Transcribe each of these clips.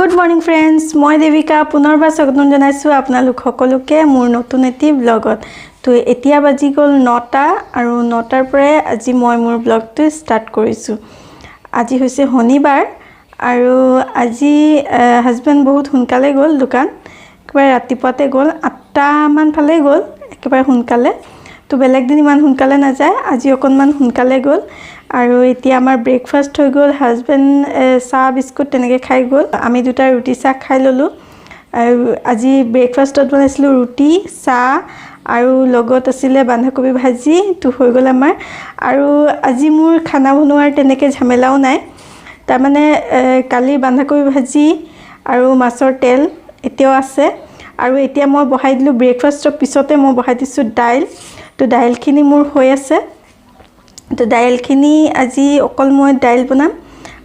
Good morning friends মই দেৱিকা পুনৰবাৰ স্বাগতম জনাইছোঁ আপোনালোক সকলোকে মোৰ নতুন এটি ব্লগত তো এতিয়া বাজি গ'ল 9টা আৰু 9টাৰ পৰাই আজি মই মোৰ ব্লগটো ষ্টাৰ্ট কৰিছোঁ আজি হৈছে শনিবাৰ আৰু আজি হাজবেণ্ড বহুত সোনকালে গ'ল দোকান একেবাৰে ৰাতিপুৱাতে গ'ল 8টা মান ফালে গ'ল একেবাৰে সোনকালে তো বেলেগ দিন ইমান সোনকালে নাযায় আজি অকণমান সোনকালে গ'ল আৰু এতিয়া আমাৰ ব্ৰেকফাষ্ট হৈ গ'ল হাজবেণ্ড চাহ বিস্কুট তেনেকৈ খাই গ'ল আমি দুটা ৰুটি চাহ খাই ল'লোঁ আৰু আজি ব্ৰেকফাষ্টত বনাইছিলোঁ ৰুটি চাহ আৰু লগত আছিলে বন্ধাকবি ভাজি তো হৈ গ'ল আমাৰ আৰু আজি মোৰ খানা বনোৱাৰ তেনেকৈ ঝামেলাও নাই তাৰমানে কালি বন্ধাকবি ভাজি আৰু মাছৰ তেল এতিয়াও আছে আৰু এতিয়া মই বহাই দিলোঁ ব্ৰেকফাষ্টৰ পিছতে মই বহাই দিছোঁ দাইল তো দাইলখিনি মোৰ হৈ আছে তো দাইলখিনি আজি অকল মই দাইল বনাম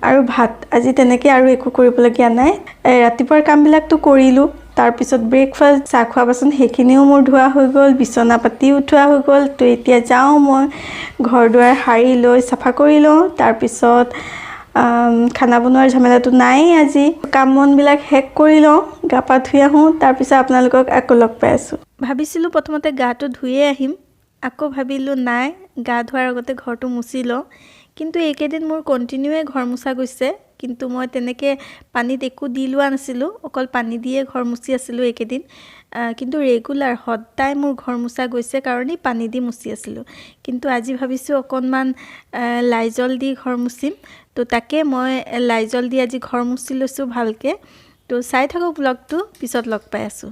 আৰু ভাত আজি তেনেকৈ আৰু একো কৰিবলগীয়া নাই ৰাতিপুৱাৰ কামবিলাকতো কৰিলোঁ তাৰপিছত ব্ৰেকফাষ্ট চাহ খোৱা বাচন সেইখিনিও মোৰ ধোৱা হৈ গ'ল বিছনা পাতিও উঠোৱা হৈ গ'ল তো এতিয়া যাওঁ মই ঘৰ দুৱাৰ সাৰি লৈ চাফা কৰি লওঁ তাৰপিছত খানা বনোৱাৰ ঝামেলাটো নাই আজি কাম বনবিলাক শেষ কৰি লওঁ গা পা ধুই আহোঁ তাৰপিছত আপোনালোকক আকৌ লগ পাই আছোঁ ভাবিছিলোঁ প্ৰথমতে গাটো ধুয়ে আহিম আকৌ ভাবিলোঁ নাই গা ধোৱাৰ আগতে ঘৰটো মুচি লওঁ কিন্তু এইকেইদিন মোৰ কণ্টিনিউৱে ঘৰ মুচা গৈছে কিন্তু মই তেনেকৈ পানীত একো দি লোৱা নাছিলোঁ অকল পানী দিয়ে ঘৰ মুচি আছিলোঁ এইকেইদিন কিন্তু ৰেগুলাৰ সদায় মোৰ ঘৰ মুচা গৈছে কাৰণেই পানী দি মুচি আছিলোঁ কিন্তু আজি ভাবিছোঁ অকণমান লাইজল দি ঘৰ মুচিম তো তাকে মই লাইজল দি আজি ঘৰ মুচি লৈছোঁ ভালকৈ তো চাই থাকক ব্লগটো পিছত লগ পাই আছোঁ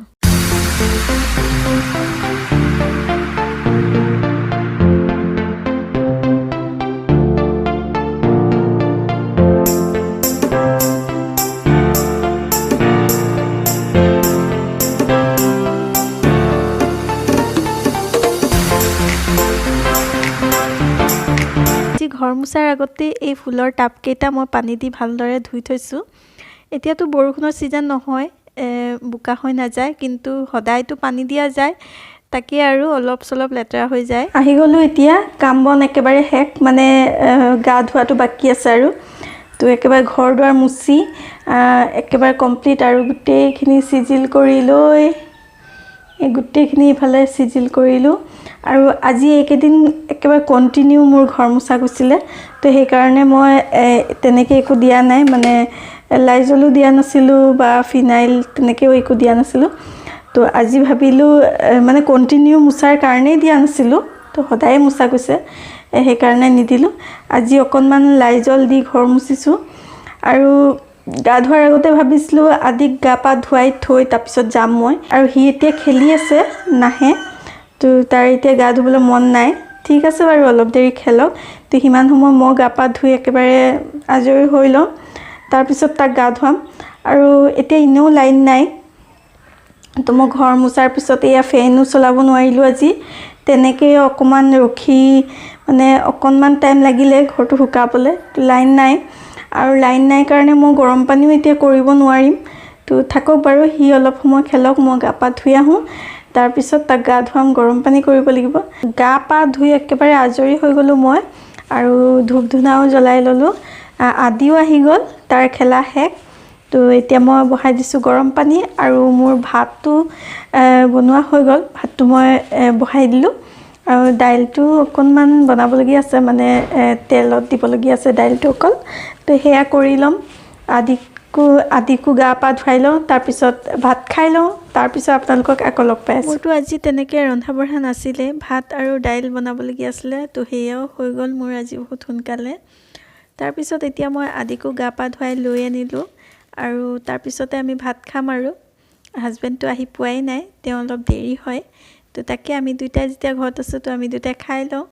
ঘৰ মুচাৰ আগতে এই ফুলৰ টাবকেইটা মই পানী দি ভালদৰে ধুই থৈছোঁ এতিয়াতো বৰষুণৰ ছিজন নহয় বোকা হৈ নাযায় কিন্তু সদায়তো পানী দিয়া যায় তাকে আৰু অলপ চলপ লেতেৰা হৈ যায় আহি গ'লোঁ এতিয়া কাম বন একেবাৰে শেষ মানে গা ধোৱাটো বাকী আছে আৰু তো একেবাৰে ঘৰ দুৱাৰ মুচি একেবাৰে কমপ্লিট আৰু গোটেইখিনি চিজিল কৰি লৈ এই গোটেইখিনি ইফালে চিজিল কৰিলোঁ আৰু আজি এইকেইদিন একেবাৰে কণ্টিনিউ মোৰ ঘৰ মুচা গৈছিলে তো সেইকাৰণে মই তেনেকৈ একো দিয়া নাই মানে লাইজলো দিয়া নাছিলোঁ বা ফিনাইল তেনেকৈও একো দিয়া নাছিলোঁ তো আজি ভাবিলোঁ মানে কণ্টিনিউ মুচাৰ কাৰণেই দিয়া নাছিলোঁ তো সদায়ে মুচা গৈছে সেইকাৰণে নিদিলোঁ আজি অকণমান লাইজল দি ঘৰ মুচিছোঁ আৰু গা ধোৱাৰ আগতে ভাবিছিলোঁ আদিক গা পা ধুৱাই থৈ তাৰপিছত যাম মই আৰু সি এতিয়া খেলি আছে নাহে তো তাৰ এতিয়া গা ধুবলৈ মন নাই ঠিক আছে বাৰু অলপ দেৰি খেলক তো সিমান সময় মই গা পা ধুই একেবাৰে আজৰি হৈ লওঁ তাৰপিছত তাক গা ধুৱাম আৰু এতিয়া এনেও লাইন নাই তো মই ঘৰ মুচাৰ পিছত এয়া ফেনো চলাব নোৱাৰিলোঁ আজি তেনেকৈ অকণমান ৰখি মানে অকণমান টাইম লাগিলে ঘৰটো শুকাবলৈ লাইন নাই আৰু লাইন নাই কাৰণে মই গৰম পানীও এতিয়া কৰিব নোৱাৰিম তো থাকক বাৰু সি অলপ সময় খেলক মই গা পা ধুই আহোঁ তাৰপিছত তাক গা ধুৱাম গৰম পানী কৰিব লাগিব গা পা ধুই একেবাৰে আজৰি হৈ গ'লোঁ মই আৰু ধূপ ধূনাও জ্বলাই ল'লোঁ আদিও আহি গ'ল তাৰ খেলা শেষ তো এতিয়া মই বহাই দিছোঁ গৰম পানী আৰু মোৰ ভাতটো বনোৱা হৈ গ'ল ভাতটো মই বহাই দিলোঁ আৰু দাইলটো অকণমান বনাবলগীয়া আছে মানে তেলত দিবলগীয়া আছে দাইলটো অকল তো সেয়া কৰি ল'ম আদিকো গা পা ধুৱাই লওঁ তাৰপিছত ভাত খাই লওঁ তাৰপিছত আপোনালোকক আকৌ লগ পাই আছোঁ মোৰতো আজি তেনেকৈ ৰন্ধা বঢ়া নাছিলে ভাত আৰু দাইল বনাবলগীয়া আছিলে তো সেয়াও হৈ গ'ল মোৰ আজি বহুত সোনকালে তাৰপিছত এতিয়া মই আদিকো গা পা ধুৱাই লৈ আনিলোঁ আৰু তাৰপিছতে আমি ভাত খাম আৰু হাজবেণ্ডটো আহি পোৱাই নাই তেওঁ অলপ দেৰি হয় তো তাকে আমি দুইটাই যেতিয়া ঘৰত আছোঁ তো আমি দুইটাই খাই লওঁ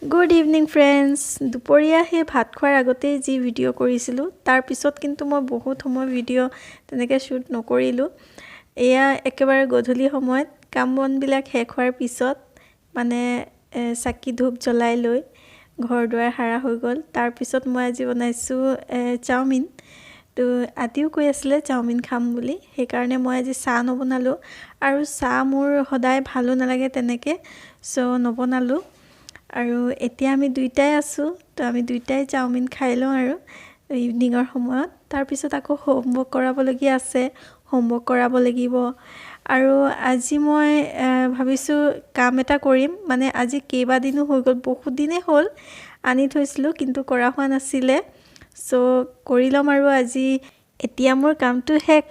গুড ইভিনিং ফ্ৰেণ্ডছ দুপৰীয়া সেই ভাত খোৱাৰ আগতেই যি ভিডিঅ' কৰিছিলোঁ তাৰপিছত কিন্তু মই বহুত সময় ভিডিঅ' তেনেকৈ শ্বুট নকৰিলোঁ এয়া একেবাৰে গধূলি সময়ত কাম বনবিলাক শেষ হোৱাৰ পিছত মানে চাকি ধূপ জ্বলাই লৈ ঘৰ দুৱাৰ সাৰা হৈ গ'ল তাৰপিছত মই আজি বনাইছোঁ চাওমিন তো আদিও কৈ আছিলে চাওমিন খাম বুলি, সেইকাৰণে মই আজি চাহ নবনালোঁ আৰু চাহ মোৰ সদায় ভালো নালাগে তেনেকৈ, চ' নবনালোঁ। আৰু এতিয়া আমি দুইটাই আছোঁ, তো আমি দুইটাই চাওমিন খাই লওঁ আৰু ইভিনিঙৰ সময়ত। তাৰপিছত আকৌ হোমৱৰ্ক কৰাবলগীয়া আছে, হোমৱৰ্ক কৰাব লাগিব। আৰু আজি মই ভাবিছোঁ কাম এটা কৰিম, মানে আজি কেইবাদিনো হৈ গ'ল, বহুত দিনেই হ'ল আনি থৈছিলোঁ কিন্তু কৰা হোৱা নাছিলে, চ' কৰি ল'ম আৰু আজি। এতিয়া মোৰ কামটো শেষ।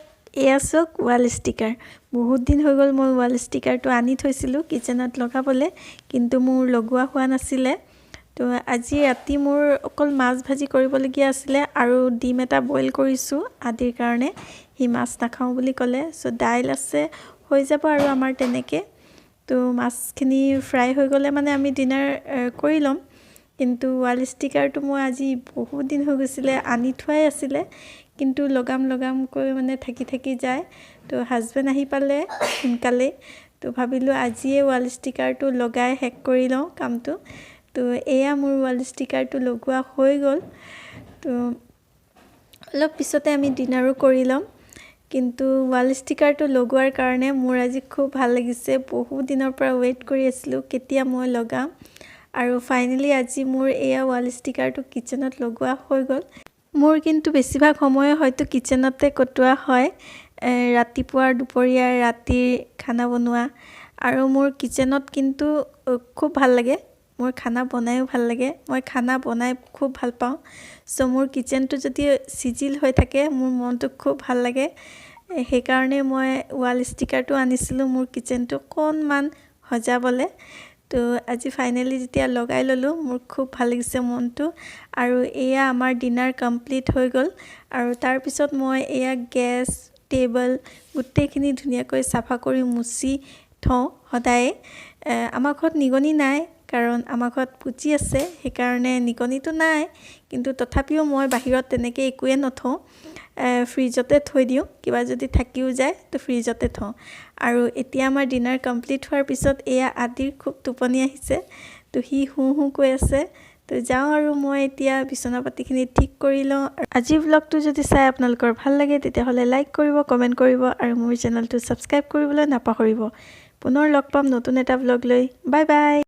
এয়া চাওক ৱাল ষ্টিকাৰ, বহুত দিন হৈ গ'ল মই ৱাল ষ্টিকাৰটো আনি থৈছিলোঁ কিচেনত লগাবলৈ, কিন্তু মোৰ লগোৱা হোৱা নাছিলে। তো আজি ৰাতি মোৰ অকল মাছ ভাজি কৰিবলগীয়া আছিলে আৰু ডিম এটা বইল কৰিছোঁ আদিৰ কাৰণে, সি মাছ নাখাওঁ বুলি ক'লে। চ' দাইল আছে, হৈ যাব আৰু আমাৰ তেনেকৈ। তো মাছখিনি ফ্ৰাই হৈ গ'লে মানে আমি ডিনাৰ কৰি ল'ম। কিন্তু ৱাল ষ্টিকাৰটো মই আজি বহুত দিন হৈ গৈছিলে, আনি থোৱাই আছিলে, কিন্তু লগামকৈ মানে থাকি যায়। তো হাজবেণ্ড আহি পালে সোনকালেই, তো ভাবিলোঁ আজিয়ে ৱাল ষ্টিকাৰটো লগাই শেষ কৰি লওঁ কামটো। তো এয়া মোৰ ৱাল ষ্টিকাৰটো লগোৱা হৈ গ'ল। তো অলপ পিছতে আমি ডিনাৰো কৰি ল'ম। কিন্তু ৱাল ষ্টিকাৰটো লগোৱাৰ কাৰণে মোৰ আজি খুব ভাল লাগিছে, বহুত দিনৰ পৰা ৱেইট কৰি আছিলোঁ কেতিয়া মই লগাম। আৰু ফাইনেলি আজি মোৰ এয়া ৱাল ষ্টিকাৰটো কিচেনত লগোৱা হৈ গ'ল। মোৰ কিন্তু বেছিভাগ সময় হয়তো কিচেনতে কটোৱা হয়, ৰাতিপুৱা, দুপৰীয়া, ৰাতিৰ খানা বনোৱা। আৰু মোৰ কিচেনত কিন্তু খুব ভাল লাগে, মোৰ খানা বনায়ো ভাল লাগে, মই খানা বনাই খুব ভাল পাওঁ। চ' মোৰ কিচেনটো যদি চিজিল হৈ থাকে মোৰ মনটো খুব ভাল লাগে। সেইকাৰণে মই ৱাল ষ্টিকাৰটো আনিছিলোঁ মোৰ কিচেনটো অকণমান সজাবলৈ। তো আজি ফাইনেলি যেতিয়া লগাই ল'লোঁ মোৰ খুব ভাল লাগিছে মনটো। আৰু এয়া আমাৰ ডিনাৰ কমপ্লিট হৈ গ'ল। আৰু তাৰপিছত মই এয়া গেছ, টেবল গোটেইখিনি ধুনীয়াকৈ চাফা কৰি মুচি থওঁ সদায়ে। আমাৰ ঘৰত নিগনি নাই, কাৰণ আমাৰ ঘৰত পুচি আছে, সেইকাৰণে নিগনিটো নাই। কিন্তু তথাপিও মই বাহিৰত তেনেকৈ একোৱে নথওঁ, ফ্ৰিজতে থৈ দিওঁ, কিবা যদি থাকিও যায় তো ফ্ৰিজতে থওঁ। আৰু এতিয়া আমাৰ ডিনাৰ কমপ্লিট হোৱাৰ পিছত এয়া আদিৰ খুব টোপনি আহিছে, তো সি শু কৈ আছে। তো যাওঁ আৰু মই এতিয়া বিচনা পাতিখিনি ঠিক কৰি লওঁ। আজিৰ ভ্লগটো যদি চাই আপোনালোকৰ ভাল লাগে তেতিয়াহ'লে লাইক কৰিব, কমেণ্ট কৰিব আৰু মোৰ চেনেলটো ছাবস্ক্ৰাইব কৰিবলৈ নাপাহৰিব। পুনৰ লগ পাম নতুন এটা ভ্লগ লৈ। Bye bye.